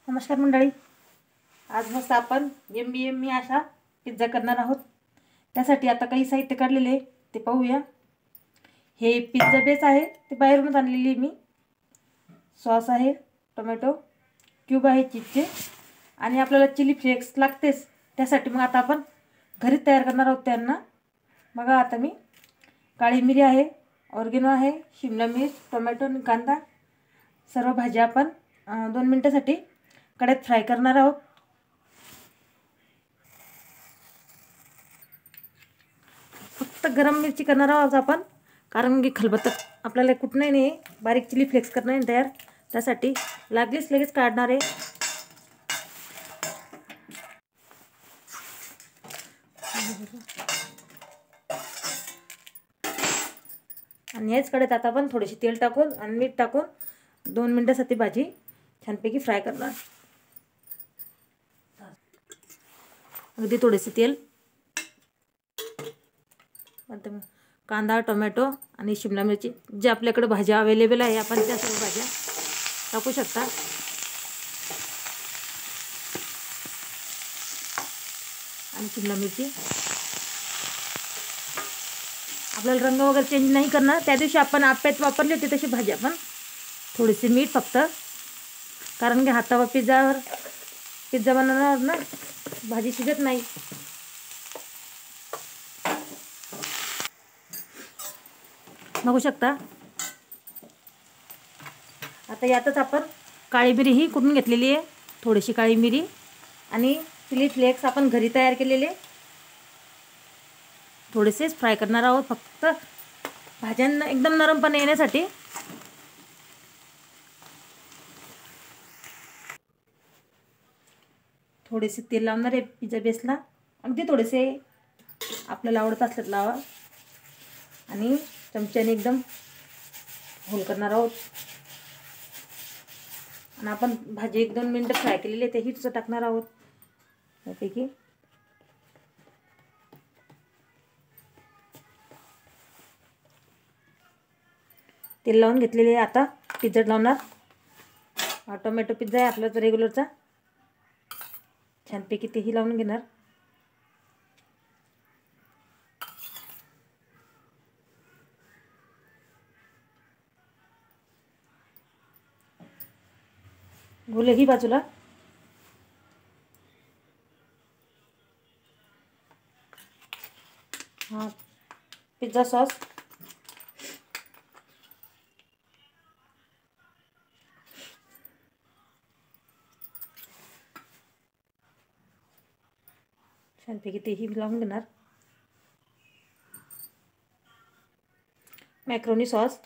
नमस्कार मंडळी, आज मस्त आपण यम्मी असा पिझ्झा करणार आहोत। त्यासाठी आता काही साहित्य काढलेले आहे ते पाहूया। हे पिझ्झा बेस आहे, ते बाहेरूनच आणलेली मी। सॉस आहे, टोमॅटो क्यूब आहे चीजचे, आणि आपल्याला चिली फ्लेक्स लागतेच। त्यासाठी मग आता आपण घरी तयार करणार आहोत त्यांना। बघा आता मी काळी मिरी आहे, ऑर्गेनो आहे, शिमला मिर्च, टोमॅटो आणि कांदा सर्व भाज्या आपण 2 मिनिटांसाठी कढईत फ्राय करणार आहोत। फक्त गरम मिरची करणार आहोत आपण, कारण की खलबत्त्यात आपल्याला कुठं नाही बारीक चिली फ्लेक्स करणार आहे तयार। त्यासाठी लागलीच लगेच काढणार आहे। आणि याच कढईत आता आपण थोडीशी तेल टाकून आणि मीठ टाकून 2 मिनिटांसाठी भाजी छानपैकी फ्राय करणार। अगदी थोडेसे तेल, कांदा, टोमॅटो आणि शिमला मिरची, जे आपल्याकडे भाज्या अवेलेबल आहे आपण त्या सर्व भाज्या टाकू शकता। आणि शिमला मिरची आपल्याला रंग वगैरे चेंज नाही करणार। त्या दिवशी आपण आप्यात वापरली होती तशी भाजी आपण, थोडीशी मीठ फक्त, कारण की हातावर पिझ्झा बनवणार ना, भाजी शिजत नाही। बघू शकता। आता यातच आपण काळी मिरी ही कुटून घेतलेली आहे, थोडीशी काळी मिरी आणि चिली फ्लेक्स आपण घरी तयार केलेले थोडेसेच फ्राय करणार आहोत, फक्त भाज्यांना एकदम नरमपणे येण्यासाठी। थोडेसे तेल लावणार आहे पिझ्झा बेसला, अगदी थोडेसे, आपल्याला आवडत असल्यात लावा। आणि चमच्याने एकदम होल करणार आहोत। आणि आपण भाजी 1-2 मिनिटं फ्राय केलेली आहे, ते हीच टाकणार आहोत त्यापैकी। तेल लावून घेतलेले आहे, आता पिझ्झा लावणार। हा टोमॅटो पिझ्झा आहे आपला रेग्युलरचा, छानपैकी तेही लावून घेणार। घोले ही बाजूला। हा पिझ्झा सॉस, छानपैकी तेही लावून घेणार। Macaroni sauce,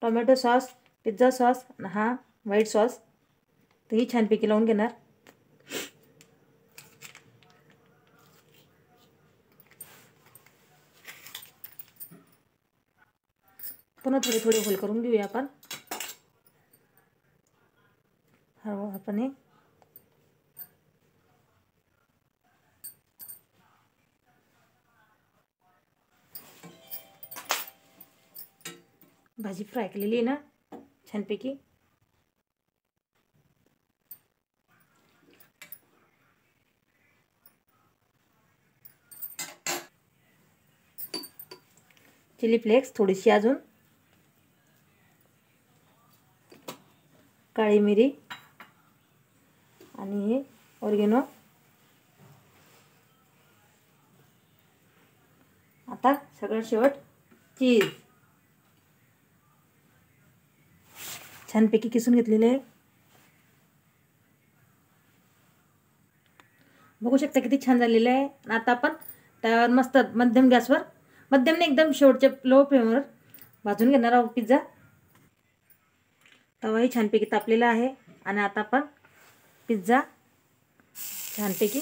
tomato sauce, pizza sauce, हा व्हाईट सॉस, तेही छानपैकी लावून घेणार। पुन्हा थोडे होल करून घेऊया आपण। आपण भाजी फ्राय केलेली आहे ना छानपैकी, चिली फ्लेक्स थोडीशी, अजून काळी मिरी आणि हे ऑर्गेनो। आता सगळं शेवट चीज छानपैकी किसून घेतलेले आहे। बघू शकता किती छान झालेलं आहे। आता आपण त्यावर मस्त मध्यम गॅसवर, मध्यम नाही एकदम शेवटच्या लो फ्लेमवर भाजून घेणार आहोत पिझ्झा। तवाही छानपैकी तापलेला आहे, आणि आता आपण पिझ्झा छानपैकी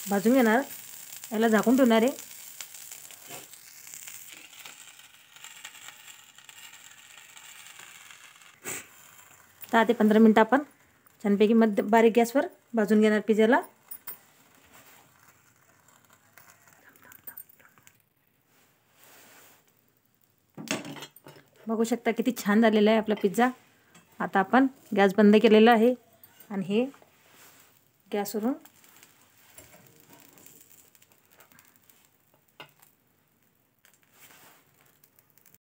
भाजून घेणार। याला झाकून ठेवणार आहे। 10 ते 15 मिनिटं आपण छानपैकी बारीक गॅसवर भाजून घेणार पिझ्झाला। बघू शकता किती छान झालेला आहे आपला पिझ्झा। आता आपण गॅस बंद केलेला आहे आणि हे गॅसवरून